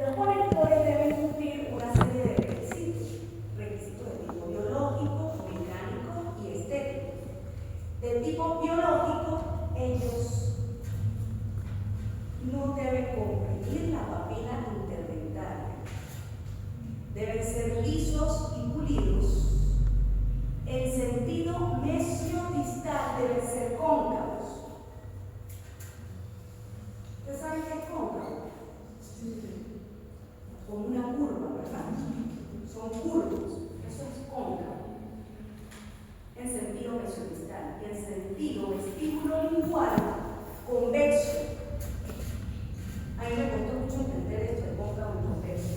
Los conectores deben cumplir una serie de requisitos de tipo biológico, mecánico y estético. De tipo biológico, ellos no deben comprimir la papila interdentaria. Deben ser lisos y pulidos. El sentido mesiodistal debe ser cóncavos. ¿Ustedes saben qué es cóncavo? Sí. Como una curva, ¿verdad? Son curvos. Eso es cóncavo. En sentido mesiodistal. Y en sentido vestíbulo-lingual, convexo. A mí me costó mucho entender esto de cóncavo y convexo.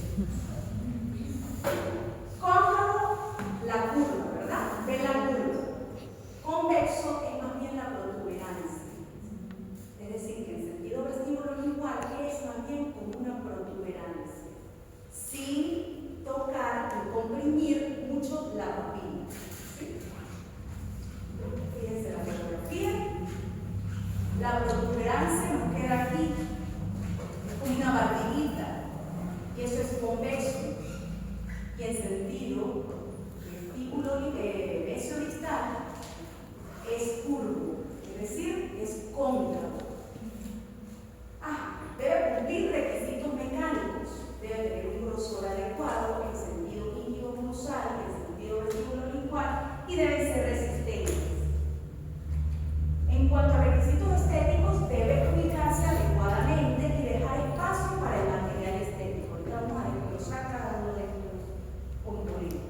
Cóncavo, la curva, ¿verdad? Ve la curva. Convexo es más bien la protuberancia. Es decir, que en sentido vestíbulo-lingual es más bien como una protuberancia, sin tocar y comprimir mucho la papila. ¿Sí? Fíjense la fotografía. La protuberancia nos queda aquí. Es como una barriguita. Y eso es convexo. Y en sentido vestíbulo mesiodistal es curvo, es decir, es cóncavo. Debe cumplir requisitos mecánicos. Debe tener un grosor adecuado en sentido índigo-glosal, en sentido vestíbulo-lingual, y deben ser resistentes. En cuanto a requisitos estéticos, debe ubicarse adecuadamente y dejar espacio para el material estético. Ahorita vamos a desglosar cada uno de estos componentes.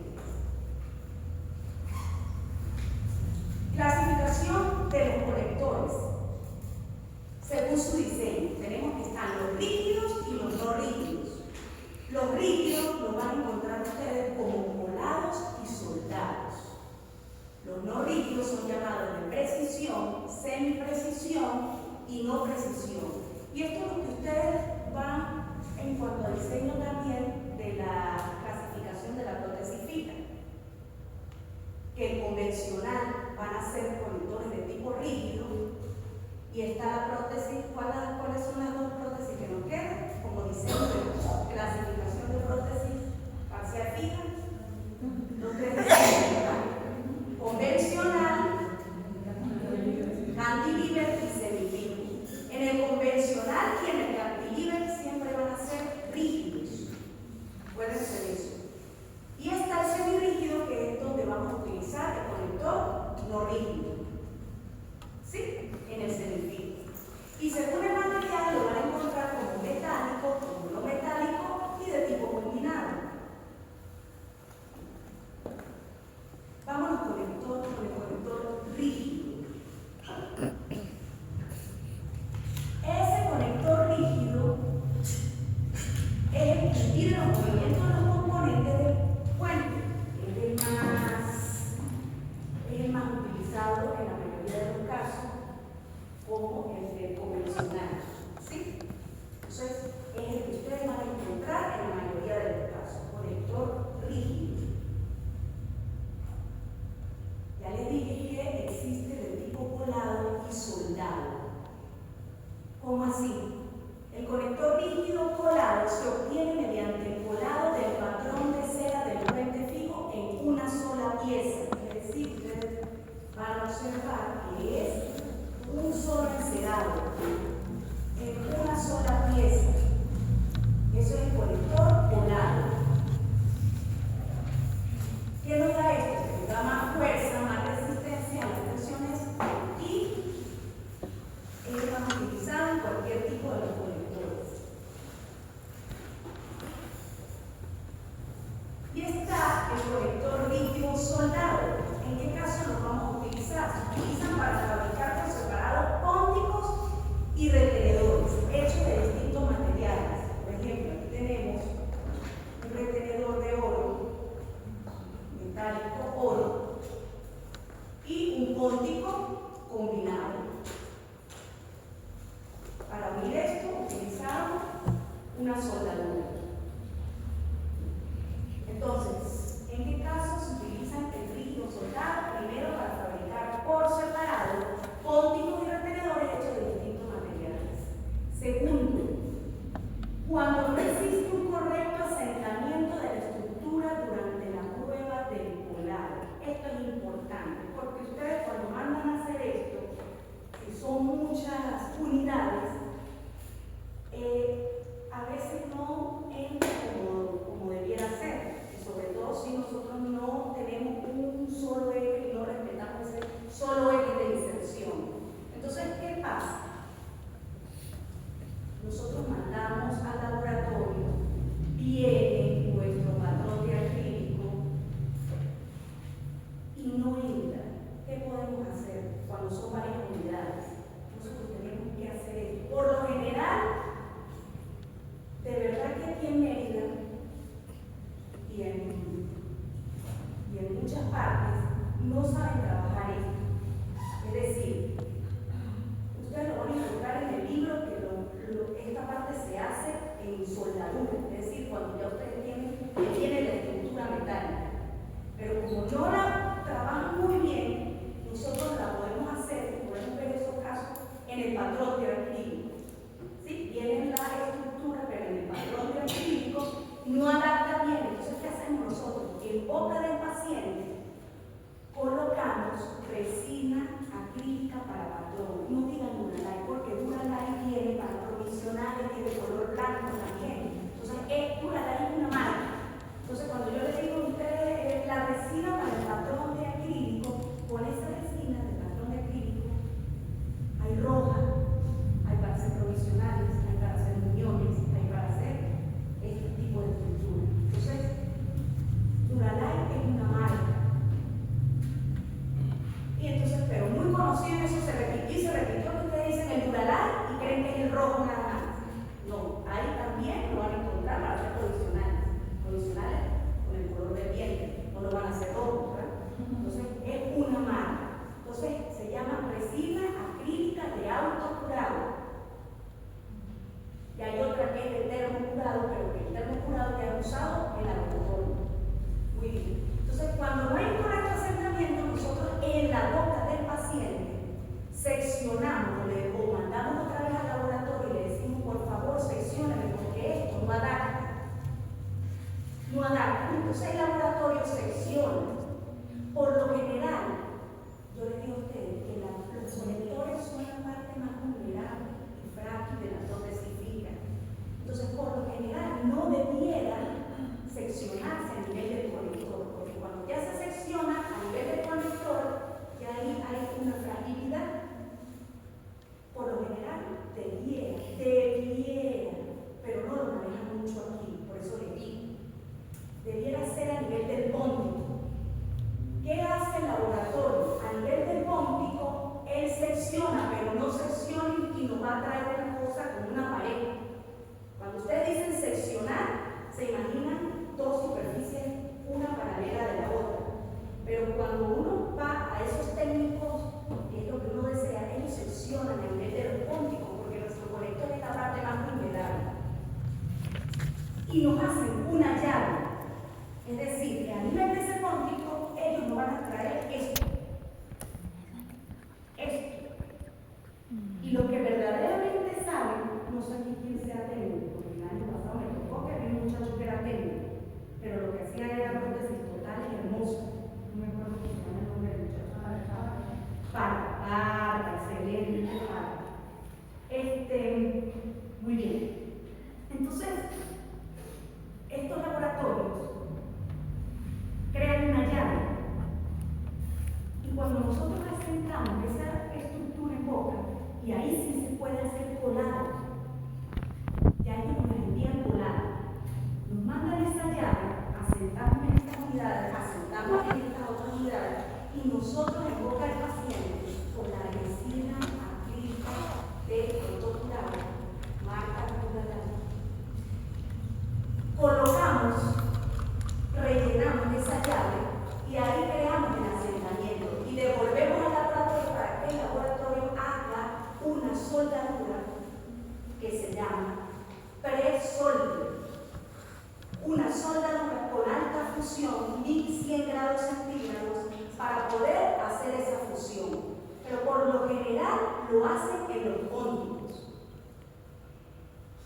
Clasificación de los conectores. Según su diseño, tenemos que están los rígidos y los no rígidos. Los rígidos los van a encontrar ustedes como colados y soldados. Los no rígidos son llamados de precisión, semiprecisión y no precisión. Y esto es lo que ustedes van en cuanto al diseño también de la clasificación de la prótesis fija. Que el convencional van a ser conectores de tipo rígido. Y está la prótesis, ¿cuáles son las dos prótesis que nos quedan? Como diseño de clasificación de prótesis parcial fija. Los tres diseños, convencional, cantilever y semifino. En el convencional y en el cantilever siempre van a ser rígidos. Pueden ser eso. Y está el semirrígido, que es donde vamos a utilizar el conector no rígido. ¿Sí? En el semifino. Y según el material lo van a encontrar como metálico, como no metálico y de tipo combinado. Vámonos con el conector rígido. Ese conector rígido es el que impide los movimientos de los componentes del puente. Es el más utilizado en la mayoría de los casos como el convencional. ¿Sí? Entonces, es el que ustedes van a encontrar en la mayoría de los casos, conector rígido. Ya les dije que existe de tipo colado y soldado. ¿Cómo así? El conector rígido colado se obtiene mediante el colado del patrón de cera del puente fijo en una sola pieza. Es decir, ustedes van a observar que es un solo encerado en una sola pieza. Eso es el conector colado. ¿Qué nos da esto? Nos da más fuerza, más resistencia a las tensiones y es más utilizado en cualquier tipo de los conectores. Y está el conector rígido soldado. ¿En qué caso los vamos a utilizar? Se utilizan para fabricar por separado pónticos y retenedores hechos de distintos materiales. Por ejemplo, aquí tenemos un retenedor de oro, metálico oro, y un póntico combinado. Para unir esto utilizamos una soldadura. Entonces, ¿en qué caso se utilizan el rígido soldado? Primero, para fabricar por separado pónticos y retenedores hechos de distintos materiales. Segundo, cuando no existe un importante, porque ustedes cuando mandan a hacer esto, que son muchas unidades, a veces no entra como debiera ser, y sobre todo si nosotros no tenemos un solo eje y no respetamos ese solo eje de inserción. Entonces, ¿qué pasa? Nosotros mandamos al laboratorio, viene nuestro patrón de acrílico y no entra. ¿Qué podemos hacer cuando son varias unidades? Nosotros tenemos que hacer esto. Por lo general, de verdad que aquí en Mérida y en muchas partes no saben trabajar esto. Es decir, ustedes lo van a encontrar en el libro que esta parte se hace en soldadura, es decir, cuando ya ustedes tienen la estructura metálica. Pero como no la trabajan muy bien, nosotros la podemos hacer, podemos ver esos casos en el patrón de acrílico. ¿Sí? Viene la estructura, pero en el patrón de acrílico no adapta bien. Entonces, ¿qué hacemos nosotros? En boca del paciente colocamos resina acrílica para patrón. No digan Duralay, porque Duralay viene para provisionales, tiene color blanco también. Entonces, Duralay es una marca. Entonces, cuando yo les digo a ustedes la resina para el patrón de acrílico, con esa resina del patrón de acrílico, hay roja, hay para hacer provisionales, hay para hacer uniones, hay para hacer este tipo de estructura. Entonces, Duralay es una marca. Y entonces, pero muy conocido, eso se repitió y se repitió, que ustedes dicen el Duralay y creen que es el rojo nada más. No, ahí también lo van a encontrar para hacer provisionales con el color de piel, no lo van a hacer rojo, ¿verdad? Entonces, es una marca. Entonces, se llama resina acrílica de autocurado. Y hay otra que es de termocurado, pero que el termocurado ya es usado en laboratorio. Muy bien. Entonces, cuando no hay correcto asentamiento, nosotros en la boca del paciente seccionamos o mandamos otra vez al laboratorio y le decimos, por favor, seccióname, porque esto no adapta. No adapta. Entonces, el laboratorio secciona. Por lo general, yo les digo a ustedes que los conectores son la parte más vulnerable y frágil de las dos desifican. Entonces, por lo general, no debiera seccionarse a nivel del conector, porque cuando ya se secciona a nivel del conector, ya ahí hay una fragilidad. Por lo general, debiera, pero no lo manejan mucho aquí, por eso les digo. Debiera ser a nivel del póntico. ¿Qué hace el laboratorio? A nivel del póntico, él secciona, pero no secciona y nos va a traer una cosa como una pared. Cuando ustedes dicen seccionar, se imaginan dos superficies, una paralela de la otra. Pero cuando uno va a esos técnicos, que es lo que uno desea, ellos seccionan a nivel de los pónticos, porque nuestro conector es la parte más vulnerable. Y nos hacen una llave. Es decir, que a nivel de ese póntico, ellos nos van a traer esto. Y lo que verdaderamente saben, no sé ni quién sea técnico, porque el año pasado me tocó que había un muchacho que era técnico, pero lo que hacía era prótesis totales hermosas. No me acuerdo cómo se llama el nombre del muchacho. Para, excelente, para. Muy bien. Entonces, estos laboratorios crean una llave. Y cuando nosotros asentamos esa estructura en boca, y ahí sí se puede hacer colado, ya ellos nos envían colado. Nos mandan esa llave, asentamos en estas unidades, asentamos en estas otras unidades, y nosotros en boca del paciente, con la resina acrílica de autocurado, marca Duralay, colocamos, rellenamos esa llave y ahí creamos el asentamiento y devolvemos al laboratorio para que el laboratorio haga una soldadura que se llama pre-solder. Una soldadura con alta fusión, 1100 grados centígrados, para poder hacer esa fusión. Pero por lo general lo hacen en los pónticos.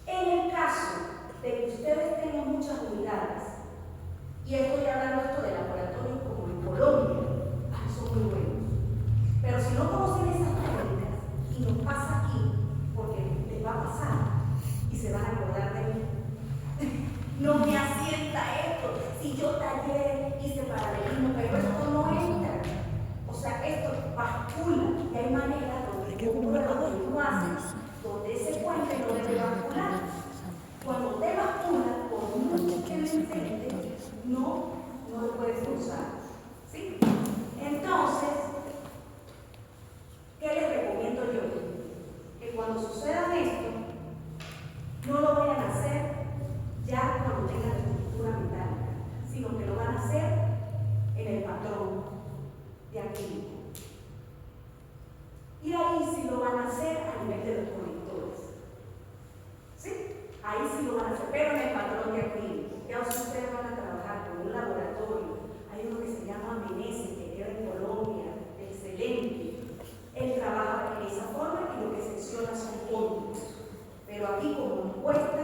En el caso de que ustedes tengan muchas unidades, y estoy hablando esto de laboratorios como en Colombia, son muy buenos. No me asienta esto. Si yo tallé, hice paralelismo, pero esto no entra. O sea, esto bascula. Y hay maneras donde tú haces, donde ese puente no debe bascular. Cuando te bascula, por mucho que lo intentes, no lo puedes usar. ¿Sí? Entonces, ¿qué les recomiendo yo? Que cuando suceda esto, no lo vayan a hacer ya cuando tengan la estructura metálica, sino que lo van a hacer en el patrón de acrílico. Y ahí sí lo van a hacer a nivel de los conectores. ¿Sí? Ahí sí lo van a hacer, pero en el patrón de acrílico. Ya ustedes van a trabajar con un laboratorio. Hay uno que se llama Meneses, que queda en Colombia, excelente. Él trabaja en esa forma y lo que secciona son códigos. Pero aquí, como nos cuesta,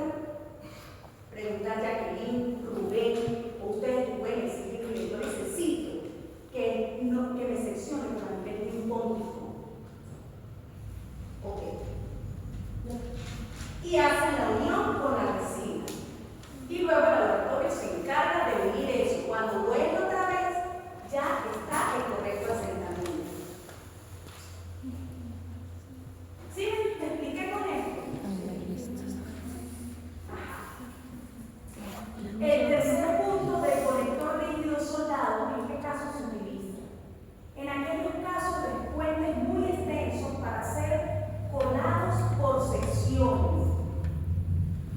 preguntar a Jacqueline, Rubén, o ustedes me pueden decir que yo necesito que me seccione para nivel de un código. Ok. Y hacen la unión con la resina. Y luego el laboratorio se encarga de unir eso. Cuando vuelve otra vez, ya está el correcto asentamiento. ¿Sí? ¿Te expliqué con esto? El tercer punto del conector rígido soldado, ¿en qué caso se utiliza? En aquellos casos de puentes muy extensos para hacer colados por secciones.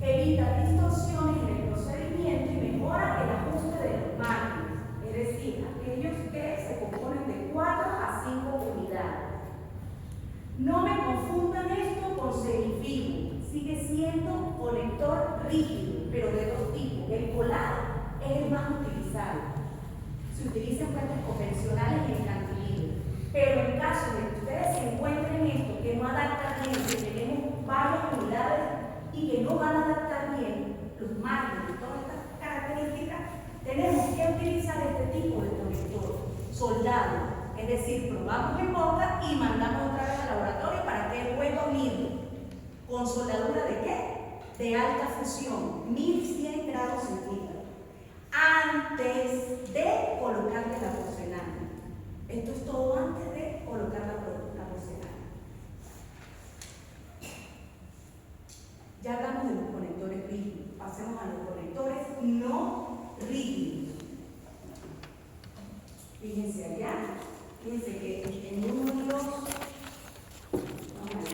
Evita distorsiones en el procedimiento y mejora el ajuste de los márgenes, es decir, aquellos que se componen de 4 a 5 unidades. No me confundan esto con semifijo, sigue siendo conector rígido, pero de dos tipos. El colado es el más utilizado. Se utiliza en puentes convencionales y en cantilever. Pero en caso de que ustedes se encuentren esto, que no adapta bien, que tenemos varias unidades y que no van a adaptar bien los márgenes y todas estas características, tenemos que utilizar este tipo de conector soldado. Es decir, probamos en boca y mandamos otra vez al laboratorio para que el hueco mide. ¿Con soldadura de qué? De alta fusión, 1100 grados centígrados. Antes de colocarle la porcelana. Esto es todo antes de colocar la porcelana. Ya hablamos de los conectores rígidos, pasemos a los conectores.